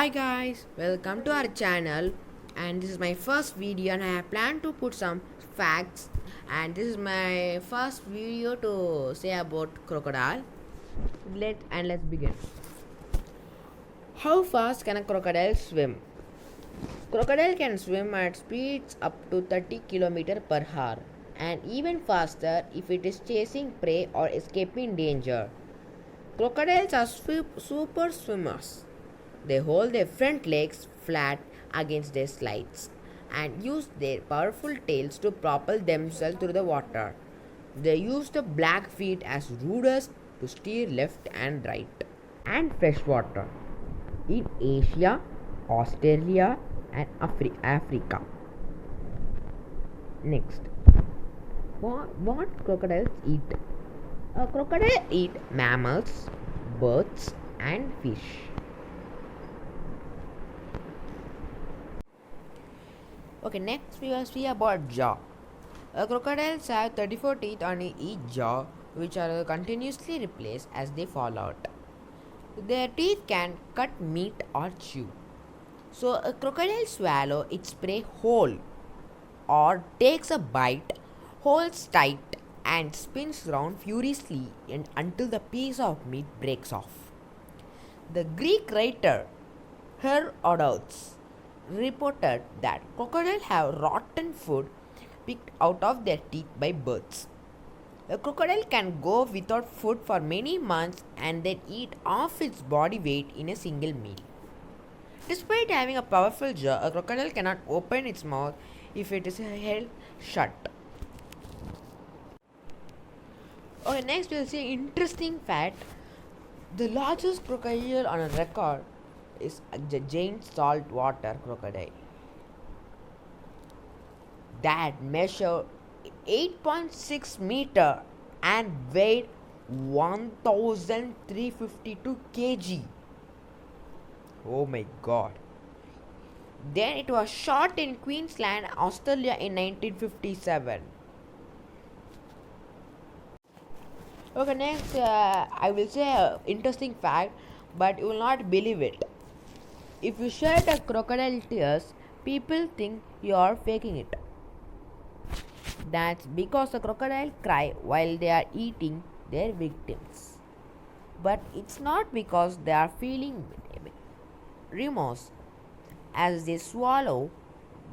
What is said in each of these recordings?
Hi guys, welcome to our channel, and this is my first video and I have planned to put some facts, and this is my first video to say about crocodile. Let's begin. How fast can a crocodile swim? Crocodile can swim at speeds up to 30 km per hour and even faster if it is chasing prey or escaping danger. Crocodiles are super swimmers. They hold their front legs flat against their sides and use their powerful tails to propel themselves through the water. They use the black feet as ruders to steer left and right. And freshwater in Asia, Australia, and Africa. Next, what crocodiles eat? A crocodile eat mammals, birds, and fish. Okay, next we will see about jaw. Crocodiles have 34 teeth on each jaw, which are continuously replaced as they fall out. Their teeth can cut meat or chew. So a crocodile swallows its prey whole or takes a bite, holds tight and spins round furiously until the piece of meat breaks off. The Greek writer Herodotus reported that crocodiles have rotten food picked out of their teeth by birds. A crocodile can go without food for many months and then eat half its body weight in a single meal. Despite having a powerful jaw, a crocodile cannot open its mouth if it is held shut. Okay, next we'll see interesting fact. The largest crocodile on a record is the giant saltwater crocodile that measured 8.6 meter and weighed 1352 kg. Oh my god. Then it was shot in Queensland, Australia in 1957. Okay, next I will say an interesting fact, but you will not believe it. If you shed a crocodile tears, people think you are faking it. That's because the crocodile cry while they are eating their victims. But it's not because they are feeling remorse. As they swallow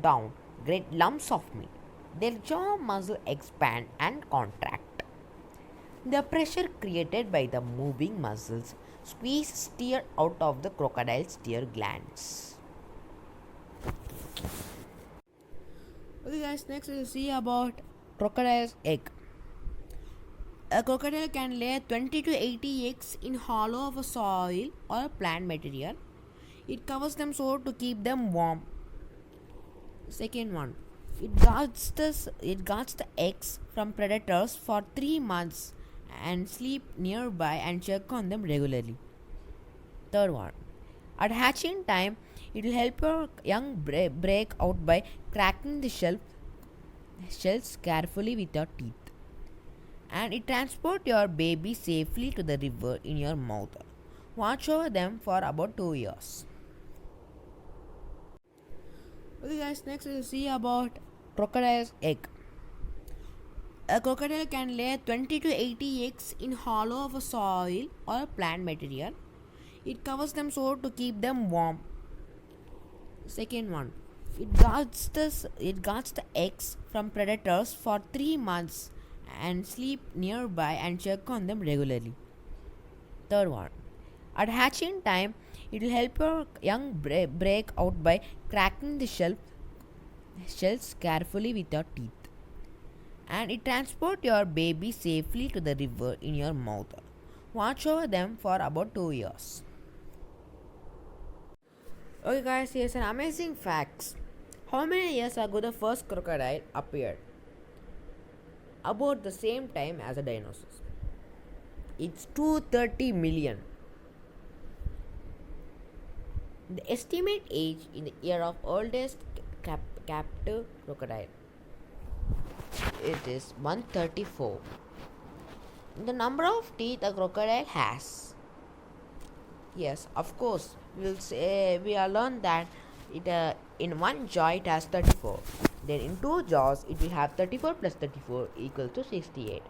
down great lumps of meat, their jaw muscle expand and contract. The pressure created by the moving muscles squeeze tear out of the crocodile's tear glands. Okay guys, next we'll see about crocodile's egg. A crocodile can lay 20 to 80 eggs in hollow of a soil or plant material. It covers them so to keep them warm. Second one, it guards the eggs from predators for 3 months and sleep nearby and check on them regularly. Third one, at hatching time, it will help your young break out by cracking the shells carefully with your teeth. And it transports your baby safely to the river in your mouth. Watch over them for about 2 years. Okay guys, next we'll see about crocodile's egg. A crocodile can lay 20 to 80 eggs in hollow of a soil or plant material. It covers them so to keep them warm. Second one, it guards the eggs from predators for 3 months and sleep nearby and check on them regularly. Third one, at hatching time, it will help your young break out by cracking the shells carefully with your teeth. And it transports your baby safely to the river in your mouth. Watch over them for about 2 years. Okay guys, here's an amazing facts. How many years ago the first crocodile appeared? About the same time as the dinosaurs. It's 230 million. The estimate age in the year of oldest captive crocodile. It is 134. The number of teeth a crocodile has. Yes, of course. We'll say we are learned that it in one jaw it has 34. Then in two jaws it will have 34 plus 34 equal to 68.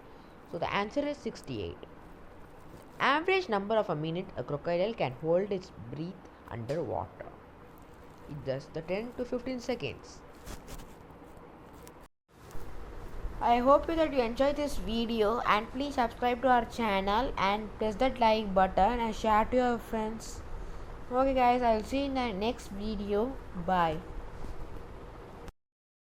So the answer is 68. Average number of a minute a crocodile can hold its breath underwater. It does the 10 to 15 seconds. I hope that you enjoyed this video, and please subscribe to our channel and press that like button and share to your friends. Okay guys, I'll see you in the next video. Bye.